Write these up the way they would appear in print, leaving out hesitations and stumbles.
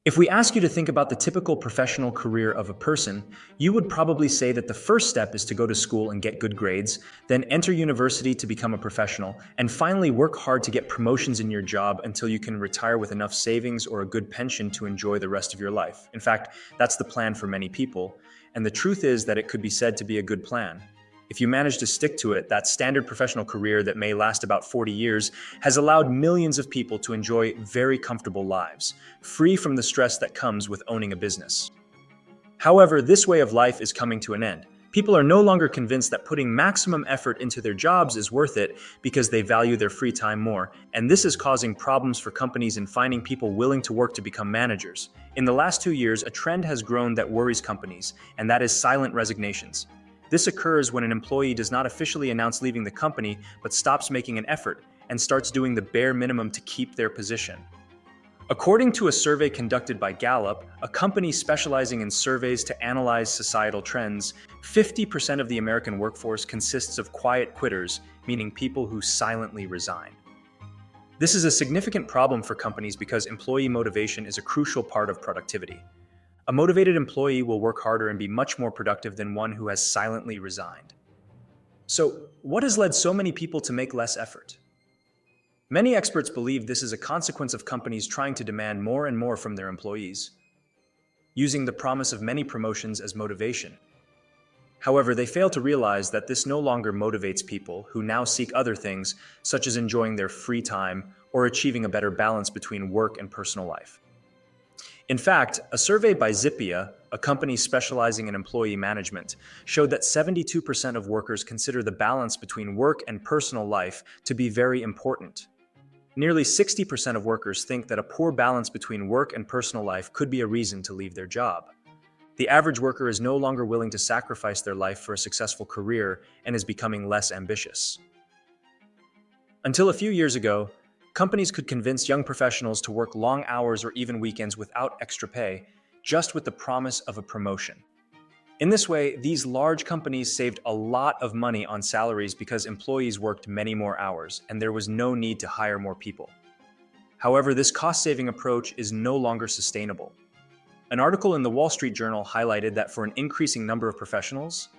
If we ask you to think about the typical professional career of a person, you would probably say that the first step is to go to school and get good grades, then enter university to become a professional, and finally work hard to get promotions in your job until you can retire with enough savings or a good pension to enjoy the rest of your life. In fact, that's the plan for many people, and the truth is that it could be said to be a good plan. If you manage to stick to it, that standard professional career that may last about 40 years has allowed millions of people to enjoy very comfortable lives, free from the stress that comes with owning a business. However, this way of life is coming to an end. People are no longer convinced that putting maximum effort into their jobs is worth it because they value their free time more, and this is causing problems for companies in finding people willing to work to become managers. In the last 2 years, a trend has grown that worries companies, and that is silent resignations. This occurs when an employee does not officially announce leaving the company but stops making an effort and starts doing the bare minimum to keep their position. According to a survey conducted by Gallup, a company specializing in surveys to analyze societal trends, 50% of the American workforce consists of quiet quitters, meaning people who silently resign. This is a significant problem for companies because employee motivation is a crucial part of productivity. A motivated employee will work harder and be much more productive than one who has silently resigned. So, what has led so many people to make less effort? Many experts believe this is a consequence of companies trying to demand more and more from their employees, using the promise of many promotions as motivation. However, they fail to realize that this no longer motivates people who now seek other things, such as enjoying their free time or achieving a better balance between work and personal life. In fact, a survey by Zippia, a company specializing in employee management, showed that 72% of workers consider the balance between work and personal life to be very important. Nearly 60% of workers think that a poor balance between work and personal life could be a reason to leave their job. The average worker is no longer willing to sacrifice their life for a successful career and is becoming less ambitious. Until a few years ago, companies could convince young professionals to work long hours or even weekends without extra pay, just with the promise of a promotion. In this way, these large companies saved a lot of money on salaries because employees worked many more hours, and there was no need to hire more people. However, this cost-saving approach is no longer sustainable. An article in the Wall Street Journal highlighted that for an increasing number of professionals,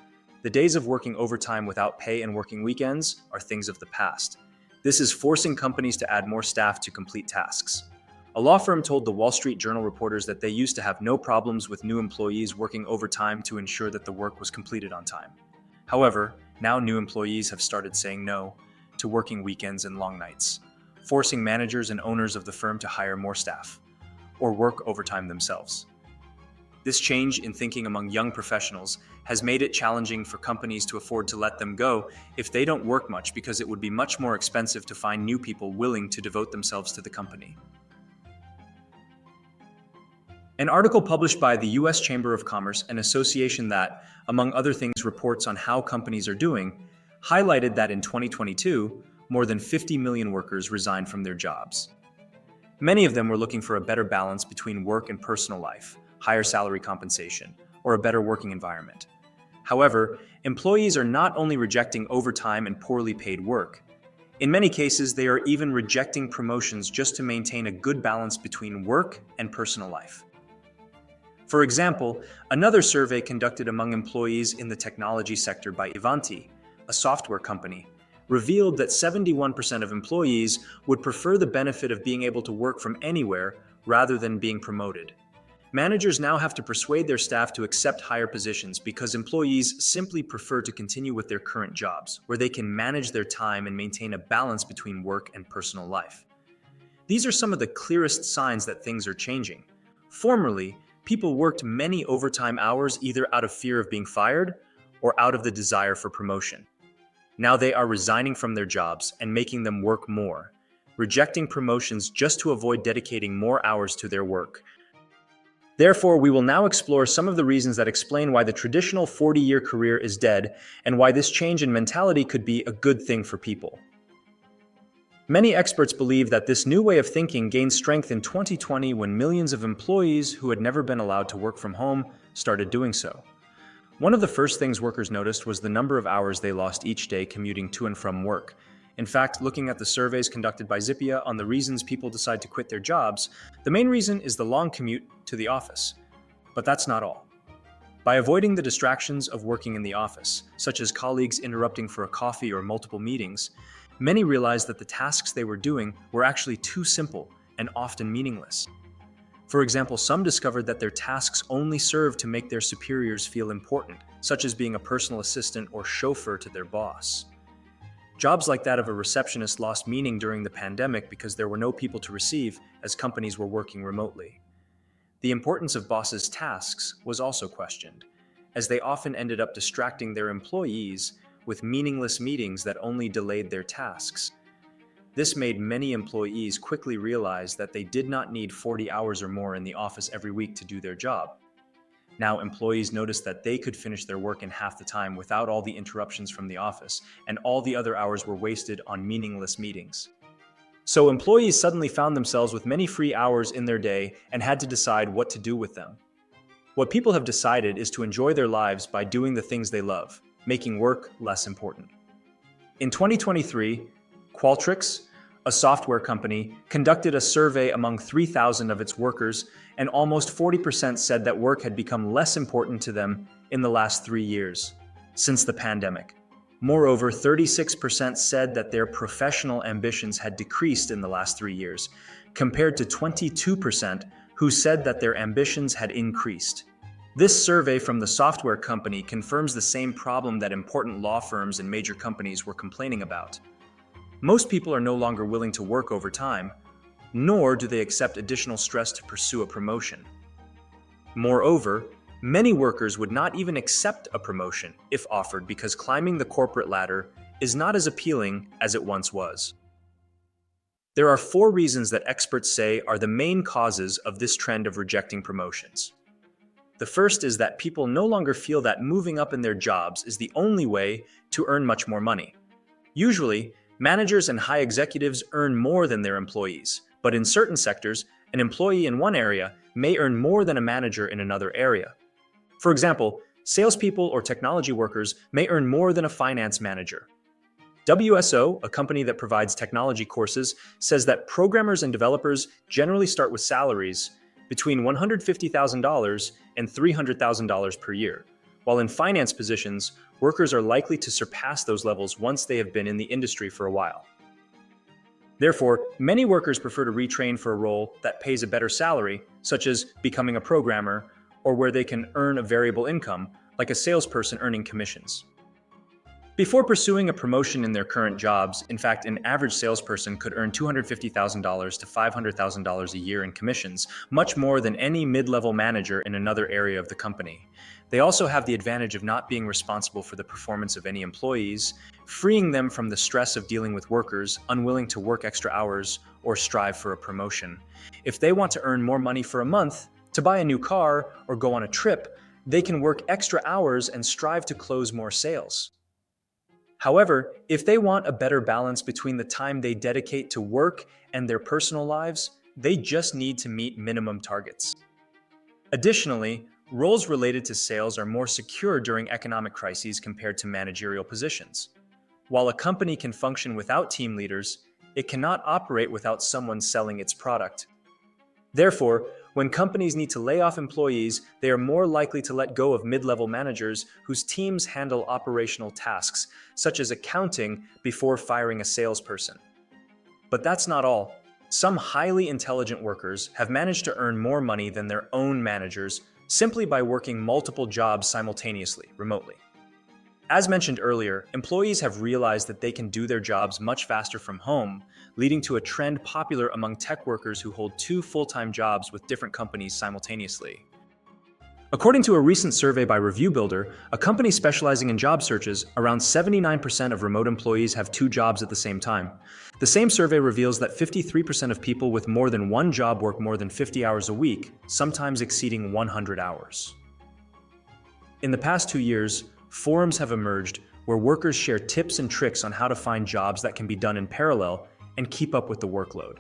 the days of working overtime without pay and working weekends are things of the past. This is forcing companies to add more staff to complete tasks. A law firm told the Wall Street Journal reporters that they used to have no problems with new employees working overtime to ensure that the work was completed on time. However, now new employees have started saying no to working weekends and long nights, forcing managers and owners of the firm to hire more staff or work overtime themselves. This change in thinking among young professionals has made it challenging for companies to afford to let them go if they don't work much because it would be much more expensive to find new people willing to devote themselves to the company. An article published by the U.S. Chamber of Commerce, an association that, among other things, reports on how companies are doing, highlighted that in 2022, more than 50 million workers resigned from their jobs. Many of them were looking for a better balance between work and personal life, higher salary compensation, or a better working environment. However, employees are not only rejecting overtime and poorly paid work. In many cases, they are even rejecting promotions just to maintain a good balance between work and personal life. For example, another survey conducted among employees in the technology sector by Ivanti, a software company, revealed that 71% of employees would prefer the benefit of being able to work from anywhere rather than being promoted. Managers now have to persuade their staff to accept higher positions because employees simply prefer to continue with their current jobs, where they can manage their time and maintain a balance between work and personal life. These are some of the clearest signs that things are changing. Formerly, people worked many overtime hours either out of fear of being fired or out of the desire for promotion. Now they are resigning from their jobs and making them work more, rejecting promotions just to avoid dedicating more hours to their work. Therefore, we will now explore some of the reasons that explain why the traditional 40-year career is dead and why this change in mentality could be a good thing for people. Many experts believe that this new way of thinking gained strength in 2020 when millions of employees who had never been allowed to work from home started doing so. One of the first things workers noticed was the number of hours they lost each day commuting to and from work. In fact, looking at the surveys conducted by Zippia on the reasons people decide to quit their jobs, the main reason is the long commute to the office. But that's not all. By avoiding the distractions of working in the office, such as colleagues interrupting for a coffee or multiple meetings, many realized that the tasks they were doing were actually too simple and often meaningless. For example, some discovered that their tasks only served to make their superiors feel important, such as being a personal assistant or chauffeur to their boss. Jobs like that of a receptionist lost meaning during the pandemic because there were no people to receive as companies were working remotely. The importance of bosses' tasks was also questioned, as they often ended up distracting their employees with meaningless meetings that only delayed their tasks. This made many employees quickly realize that they did not need 40 hours or more in the office every week to do their job. Now, employees noticed that they could finish their work in half the time without all the interruptions from the office, and all the other hours were wasted on meaningless meetings. So employees suddenly found themselves with many free hours in their day and had to decide what to do with them. What people have decided is to enjoy their lives by doing the things they love, making work less important. In 2023, Qualtrics, a software company, conducted a survey among 3,000 of its workers, and almost 40% said that work had become less important to them in the last 3 years, since the pandemic. Moreover, 36% said that their professional ambitions had decreased in the last 3 years, compared to 22% who said that their ambitions had increased. This survey from the software company confirms the same problem that important law firms and major companies were complaining about. Most people are no longer willing to work overtime, nor do they accept additional stress to pursue a promotion. Moreover, many workers would not even accept a promotion if offered because climbing the corporate ladder is not as appealing as it once was. There are 4 reasons that experts say are the main causes of this trend of rejecting promotions. The first is that people no longer feel that moving up in their jobs is the only way to earn much more money. Usually, managers and high executives earn more than their employees, but in certain sectors, an employee in one area may earn more than a manager in another area. For example, salespeople or technology workers may earn more than a finance manager. WSO, a company that provides technology courses, says that programmers and developers generally start with salaries between $150,000 and $300,000 per year, while in finance positions, workers are likely to surpass those levels once they have been in the industry for a while. Therefore, many workers prefer to retrain for a role that pays a better salary, such as becoming a programmer, or where they can earn a variable income, like a salesperson earning commissions. Before pursuing a promotion in their current jobs, in fact, an average salesperson could earn $250,000 to $500,000 a year in commissions, much more than any mid-level manager in another area of the company. They also have the advantage of not being responsible for the performance of any employees, freeing them from the stress of dealing with workers unwilling to work extra hours or strive for a promotion. If they want to earn more money for a month, to buy a new car or go on a trip, they can work extra hours and strive to close more sales. However, if they want a better balance between the time they dedicate to work and their personal lives, they just need to meet minimum targets. Additionally, roles related to sales are more secure during economic crises compared to managerial positions. While a company can function without team leaders, it cannot operate without someone selling its product. Therefore, when companies need to lay off employees, they are more likely to let go of mid-level managers whose teams handle operational tasks, such as accounting, before firing a salesperson. But that's not all. Some highly intelligent workers have managed to earn more money than their own managers simply by working multiple jobs simultaneously, remotely. As mentioned earlier, employees have realized that they can do their jobs much faster from home, leading to a trend popular among tech workers who hold 2 full-time jobs with different companies simultaneously. According to a recent survey by Review Builder, a company specializing in job searches, around 79% of remote employees have 2 jobs at the same time. The same survey reveals that 53% of people with more than one job work more than 50 hours a week, sometimes exceeding 100 hours. In the past 2 years, forums have emerged where workers share tips and tricks on how to find jobs that can be done in parallel and keep up with the workload.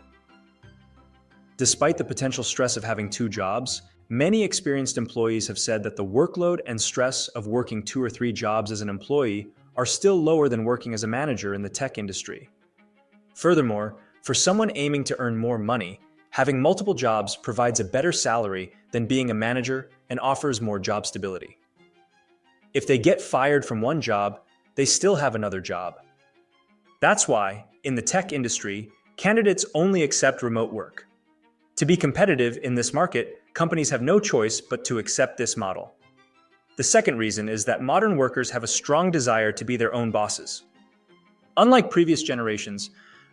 Despite the potential stress of having 2 jobs, many experienced employees have said that the workload and stress of working 2 or 3 jobs as an employee are still lower than working as a manager in the tech industry. Furthermore, for someone aiming to earn more money, having multiple jobs provides a better salary than being a manager and offers more job stability. If they get fired from one job, they still have another job. That's why, in the tech industry, candidates only accept remote work. To be competitive in this market, companies have no choice but to accept this model. The second reason is that modern workers have a strong desire to be their own bosses. Unlike previous generations,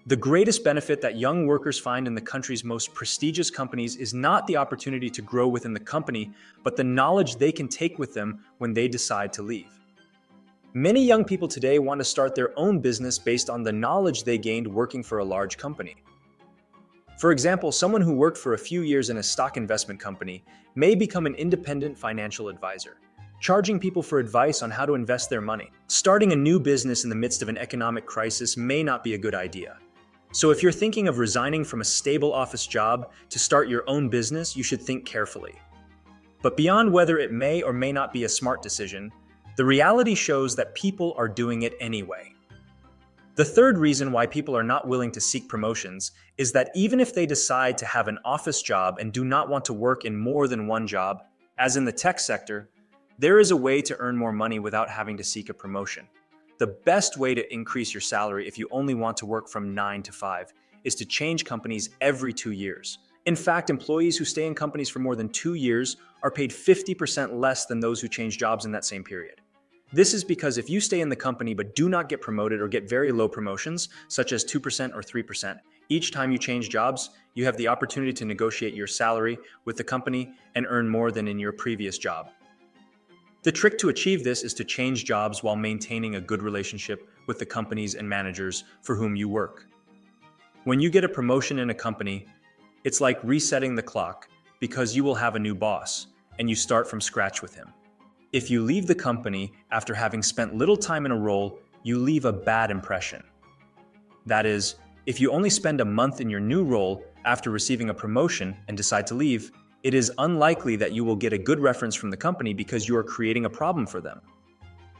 the greatest benefit that young workers find in the country's most prestigious companies is not the opportunity to grow within the company, but the knowledge they can take with them when they decide to leave. Many young people today want to start their own business based on the knowledge they gained working for a large company. For example, someone who worked for a few years in a stock investment company may become an independent financial advisor, charging people for advice on how to invest their money. Starting a new business in the midst of an economic crisis may not be a good idea. So if you're thinking of resigning from a stable office job to start your own business, you should think carefully. But beyond whether it may or may not be a smart decision, the reality shows that people are doing it anyway. The third reason why people are not willing to seek promotions is that even if they decide to have an office job and do not want to work in more than one job, as in the tech sector, there is a way to earn more money without having to seek a promotion. The best way to increase your salary if you only want to work from 9 to 5 is to change companies every 2 years. In fact, employees who stay in companies for more than 2 years are paid 50% less than those who change jobs in that same period. This is because if you stay in the company but do not get promoted or get very low promotions, such as 2% or 3%, each time you change jobs, you have the opportunity to negotiate your salary with the company and earn more than in your previous job. The trick to achieve this is to change jobs while maintaining a good relationship with the companies and managers for whom you work. When you get a promotion in a company, it's like resetting the clock because you will have a new boss and you start from scratch with him. If you leave the company after having spent little time in a role, you leave a bad impression. That is, if you only spend a month in your new role after receiving a promotion and decide to leave, it is unlikely that you will get a good reference from the company because you are creating a problem for them.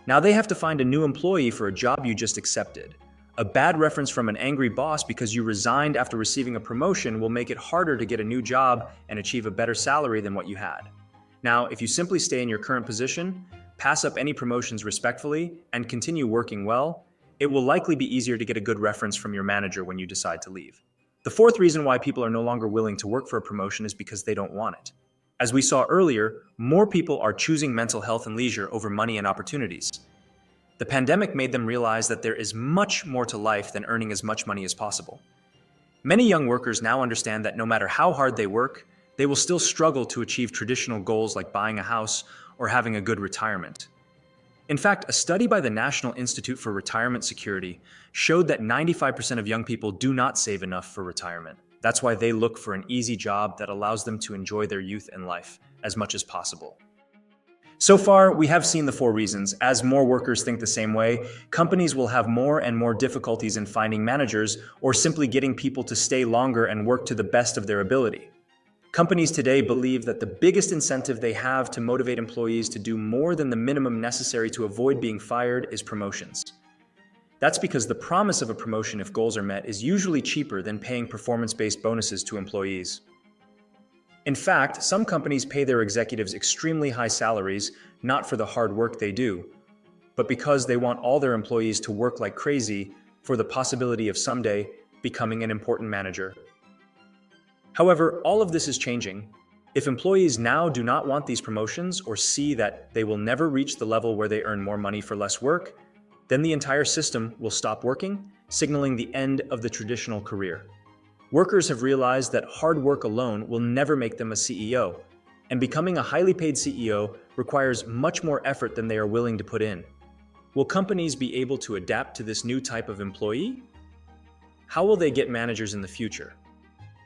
Now they have to find a new employee for a job you just accepted. A bad reference from an angry boss because you resigned after receiving a promotion will make it harder to get a new job and achieve a better salary than what you had. Now, if you simply stay in your current position, pass up any promotions respectfully, and continue working well, it will likely be easier to get a good reference from your manager when you decide to leave. The fourth reason why people are no longer willing to work for a promotion is because they don't want it. As we saw earlier, more people are choosing mental health and leisure over money and opportunities. The pandemic made them realize that there is much more to life than earning as much money as possible. Many young workers now understand that no matter how hard they work, they will still struggle to achieve traditional goals like buying a house or having a good retirement. In fact, a study by the National Institute for Retirement Security showed that 95% of young people do not save enough for retirement. That's why they look for an easy job that allows them to enjoy their youth and life as much as possible. So far, we have seen the 4 reasons. As more workers think the same way, companies will have more and more difficulties in finding managers or simply getting people to stay longer and work to the best of their ability. Companies today believe that the biggest incentive they have to motivate employees to do more than the minimum necessary to avoid being fired is promotions. That's because the promise of a promotion if goals are met is usually cheaper than paying performance-based bonuses to employees. In fact, some companies pay their executives extremely high salaries, not for the hard work they do, but because they want all their employees to work like crazy for the possibility of someday becoming an important manager. However, all of this is changing. If employees now do not want these promotions or see that they will never reach the level where they earn more money for less work, then the entire system will stop working, signaling the end of the traditional career. Workers have realized that hard work alone will never make them a CEO, and becoming a highly paid CEO requires much more effort than they are willing to put in. Will companies be able to adapt to this new type of employee? How will they get managers in the future?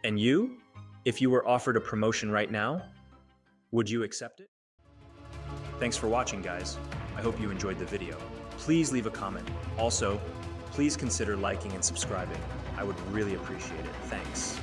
And you, if you were offered a promotion right now, would you accept it? Thanks for watching, guys. I hope you enjoyed the video. Please leave a comment. Also, please consider liking and subscribing. I would really appreciate it. Thanks.